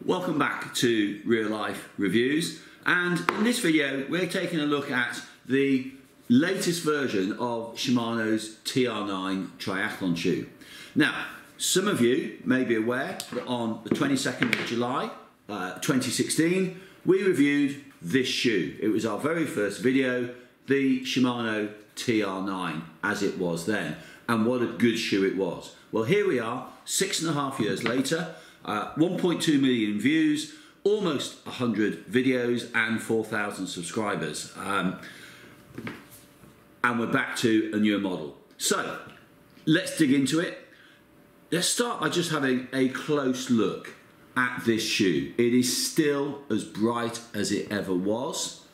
Welcome back to Real Life Reviews, and in this video we're taking a look at the latest version of Shimano's TR9 Triathlon shoe. Now, some of you may be aware that on the 22nd of July 2016 we reviewed this shoe. It was our very first video, the Shimano TR9 as it was then, and what a good shoe it was. Well, here we are 6.5 years later, 1.2 million views, almost 100 videos and 4,000 subscribers, and we're back to a newer model. So let's dig into it. Let's start by just having a close look at this shoe. It is still as bright as it ever was,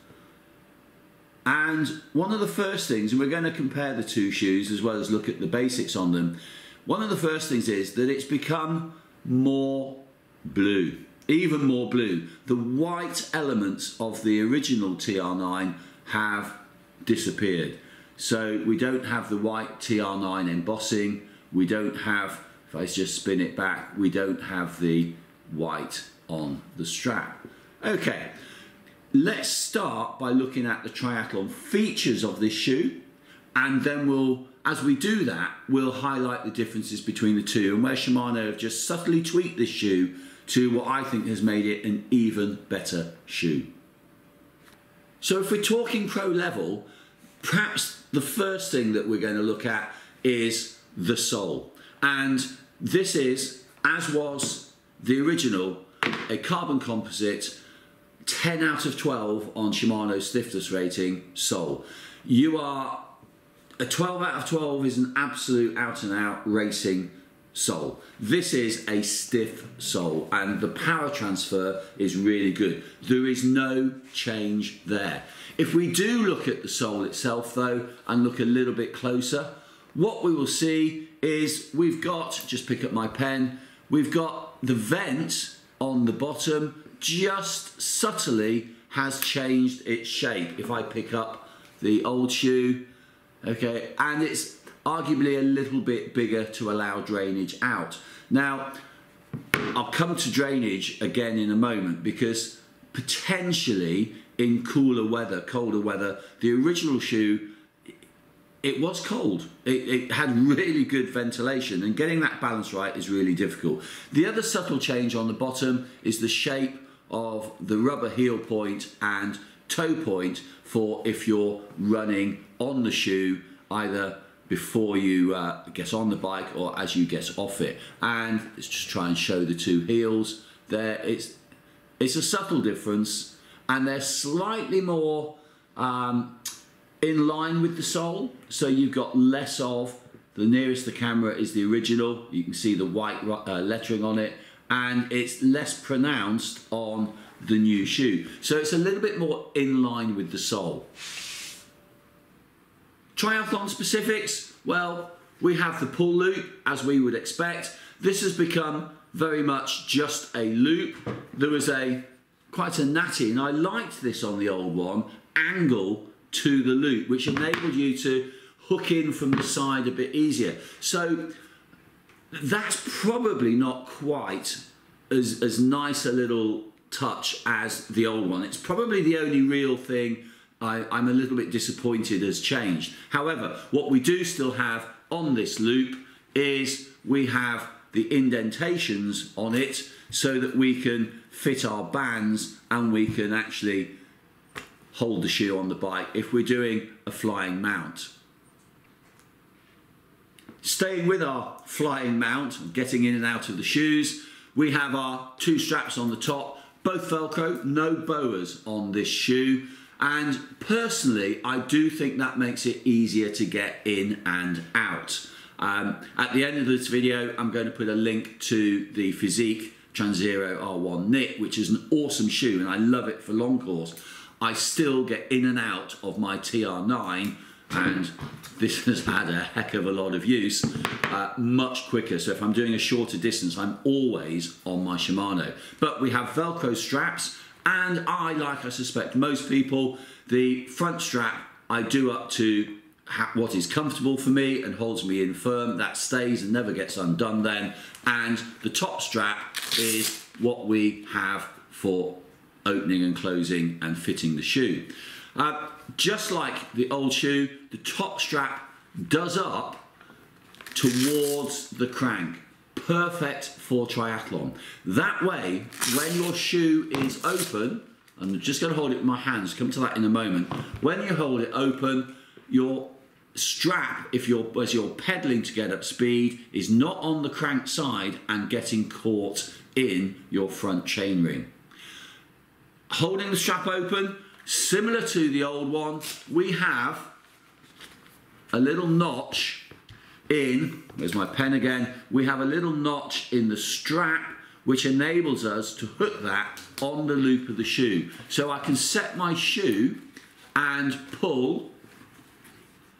and one of the first things, and we're going to compare the two shoes as well as look at the basics on them, one of the first things is that it's become more blue, even more blue. The white elements of the original TR9 have disappeared. So we don't have the white TR9 embossing, we don't have, if I just spin it back, we don't have the white on the strap. Okay, let's start by looking at the triathlon features of this shoe, and then we'll, as we do that, we'll highlight the differences between the two and where Shimano have just subtly tweaked this shoe to what I think has made it an even better shoe. So if we're talking pro level, perhaps the first thing that we're going to look at is the sole. And this is, as was the original, a carbon composite 10 out of 12 on Shimano's stiffness rating sole. A 12 out of 12 is an absolute out and out racing sole. This is a stiff sole and the power transfer is really good. There is no change there. If we do look at the sole itself though and look a little bit closer, what we will see is we've got, just pick up my pen, we've got the vent on the bottom just subtly has changed its shape. If I pick up the old shoe, okay, and it's arguably a little bit bigger to allow drainage out. Now, I'll come to drainage again in a moment because potentially in cooler weather, colder weather, the original shoe, it was cold. It had really good ventilation, and getting that balance right is really difficult. The other subtle change on the bottom is the shape of the rubber heel point and toe point for if you're running on the shoe, either before you get on the bike or as you get off it. And let's just try and show the two heels there. It's a subtle difference, and they're slightly more in line with the sole. So you've got less of, the nearest the camera is the original, you can see the white lettering on it, and it's less pronounced on the new shoe. So it's a little bit more in line with the sole. Triathlon specifics, well, we have the pull loop as we would expect. This has become very much just a loop. There was quite a natty, and I liked this on the old one, angle to the loop, which enabled you to hook in from the side a bit easier. So that's probably not quite as nice a little touch as the old one. It's probably the only real thing I'm a little bit disappointed has changed. However, what we do still have on this loop is we have the indentations on it so that we can fit our bands and we can actually hold the shoe on the bike if we're doing a flying mount. Staying with our flying mount, getting in and out of the shoes, we have our two straps on the top, both Velcro, no boas on this shoe. And personally, I do think that makes it easier to get in and out. At the end of this video, I'm going to put a link to the Physique Transero R1 knit, which is an awesome shoe, and I love it for long course. I still get in and out of my TR9, and this has had a heck of a lot of use, much quicker. So if I'm doing a shorter distance, I'm always on my Shimano. But we have Velcro straps, and like I suspect most people, the front strap I do up to what is comfortable for me and holds me in firm. That stays and never gets undone then. And the top strap is what we have for opening and closing and fitting the shoe. Just like the old shoe, the top strap does up towards the crank. Perfect for triathlon. That way, when your shoe is open, I'm just going to hold it with my hands, come to that in a moment. When you hold it open, your strap, as you're pedaling to get up speed, is not on the crank side and getting caught in your front chainring. Holding the strap open, similar to the old one, we have a little notch in, there's my pen again, we have a little notch in the strap which enables us to hook that on the loop of the shoe. So I can set my shoe and pull,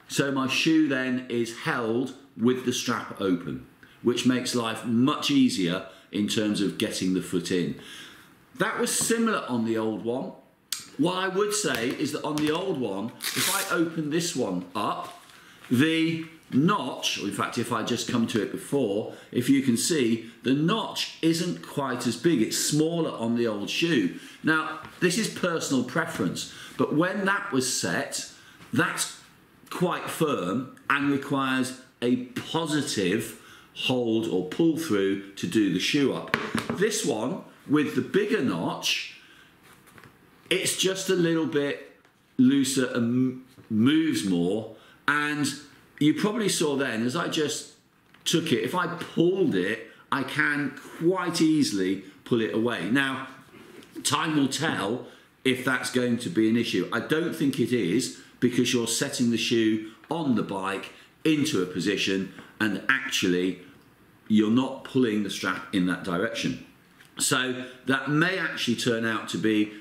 so my shoe then is held with the strap open, which makes life much easier in terms of getting the foot in. That was similar on the old one. What I would say is that on the old one, if I open this one up, the notch, or in fact if I just come to it before, if you can see, the notch isn't quite as big, it's smaller on the old shoe. Now, this is personal preference, but when that was set, that's quite firm and requires a positive hold or pull through to do the shoe up. This one, with the bigger notch, it's just a little bit looser and moves more, and you probably saw then, as I just took it, if I pulled it, I can quite easily pull it away. Now, time will tell if that's going to be an issue. I don't think it is, because you're setting the shoe on the bike into a position and actually you're not pulling the strap in that direction. So that may actually turn out to be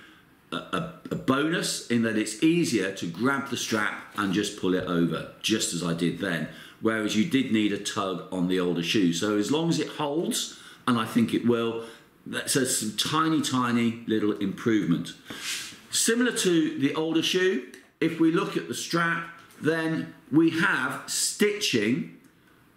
a bonus, in that it's easier to grab the strap and just pull it over, just as I did then, whereas you did need a tug on the older shoe. So as long as it holds, and I think it will, that's some tiny little improvement. Similar to the older shoe, if we look at the strap, then we have stitching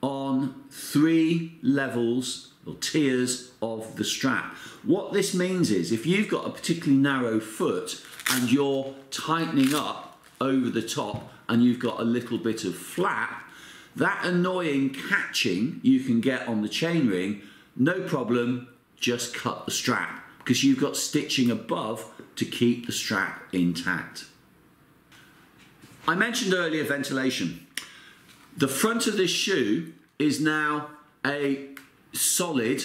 on 3 levels or tiers of the strap. What this means is, if you've got a particularly narrow foot and you're tightening up over the top and you've got a little bit of flap, that annoying catching you can get on the chainring, no problem, just cut the strap, because you've got stitching above to keep the strap intact. I mentioned earlier ventilation. The front of this shoe is now a solid,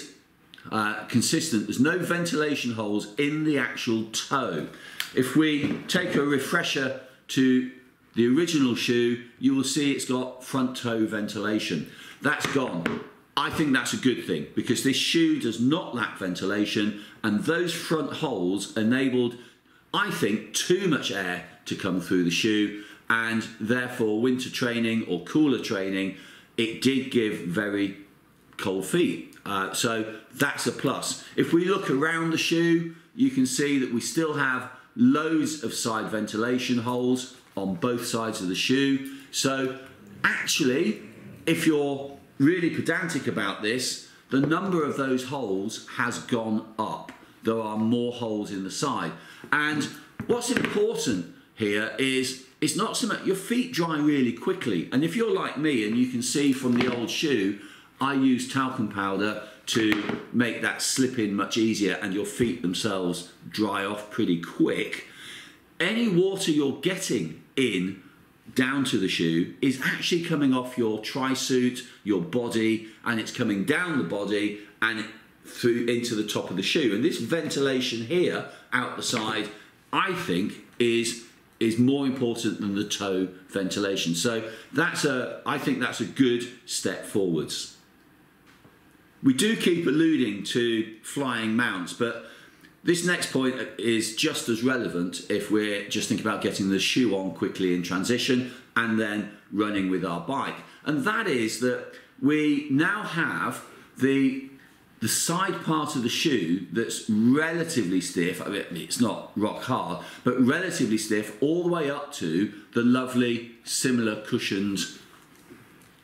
consistent. There's no ventilation holes in the actual toe. If we take a refresher to the original shoe, you will see it's got front toe ventilation. That's gone. I think that's a good thing, because this shoe does not lack ventilation, and those front holes enabled, I think, too much air to come through the shoe, and therefore winter training or cooler training, it did give very cold feet. So that's a plus. If we look around the shoe, you can see that we still have loads of side ventilation holes on both sides of the shoe. So actually, if you're really pedantic about this, the number of those holes has gone up. There are more holes in the side. And what's important here is, it's not so much, your feet dry really quickly. And if you're like me, and you can see from the old shoe, I use talcum powder to make that slip in much easier, and your feet themselves dry off pretty quick. Any water you're getting in down to the shoe is actually coming off your tri-suit, your body, and it's coming down the body and through into the top of the shoe. And this ventilation here out the side, I think, is more important than the toe ventilation. So I think that's a good step forwards. We do keep alluding to flying mounts, but this next point is just as relevant if we're just thinking about getting the shoe on quickly in transition and then running with our bike. And that is that we now have the side part of the shoe that's relatively stiff. I mean, it's not rock hard, but relatively stiff all the way up to the lovely similar cushioned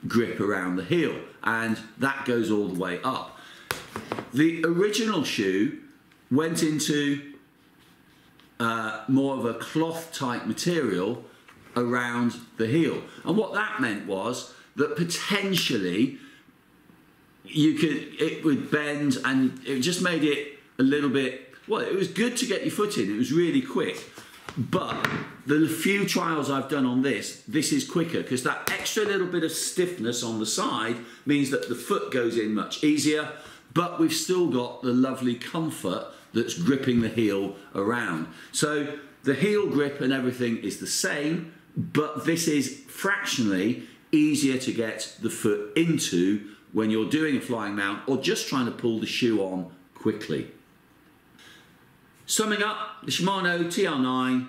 grip around the heel, and that goes all the way up. The original shoe went into more of a cloth type material around the heel. And what that meant was that potentially it would bend, and it just made it a little bit, well, it was good to get your foot in, it was really quick. But the few trials I've done on this is quicker, because that extra little bit of stiffness on the side means that the foot goes in much easier, but we've still got the lovely comfort that's gripping the heel around. So the heel grip and everything is the same, but this is fractionally easier to get the foot into when you're doing a flying mount or just trying to pull the shoe on quickly. Summing up, the Shimano TR9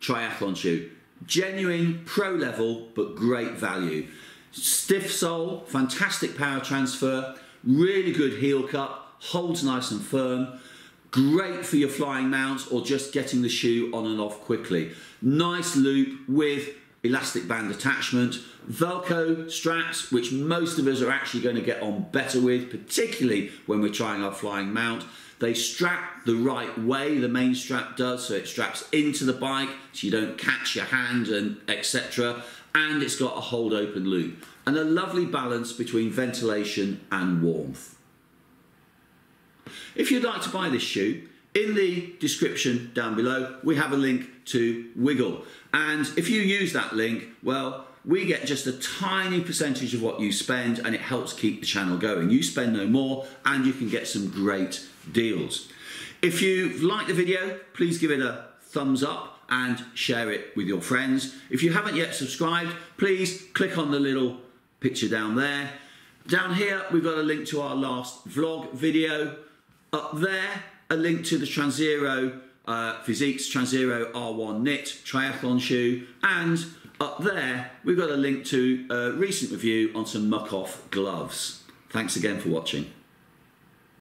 Triathlon shoe. Genuine pro level, but great value. Stiff sole, fantastic power transfer, really good heel cup, holds nice and firm. Great for your flying mounts or just getting the shoe on and off quickly. Nice loop with elastic band attachment. Velcro straps, which most of us are actually going to get on better with, particularly when we're trying our flying mount. They strap the right way, the main strap does, so it straps into the bike so you don't catch your hand and etc. And it's got a hold open loop and a lovely balance between ventilation and warmth. If you'd like to buy this shoe, in the description down below we have a link to Wiggle, and if you use that link, well, we get just a tiny percentage of what you spend, and it helps keep the channel going. You spend no more and you can get some great deals. If you've liked the video, please give it a thumbs up and share it with your friends. If you haven't yet subscribed, please click on the little picture down there. Down here we've got a link to our last vlog video. Up there, a link to the Transero Physiques Transero R1 Knit triathlon shoe, and up there we've got a link to a recent review on some muck-off gloves. Thanks again for watching.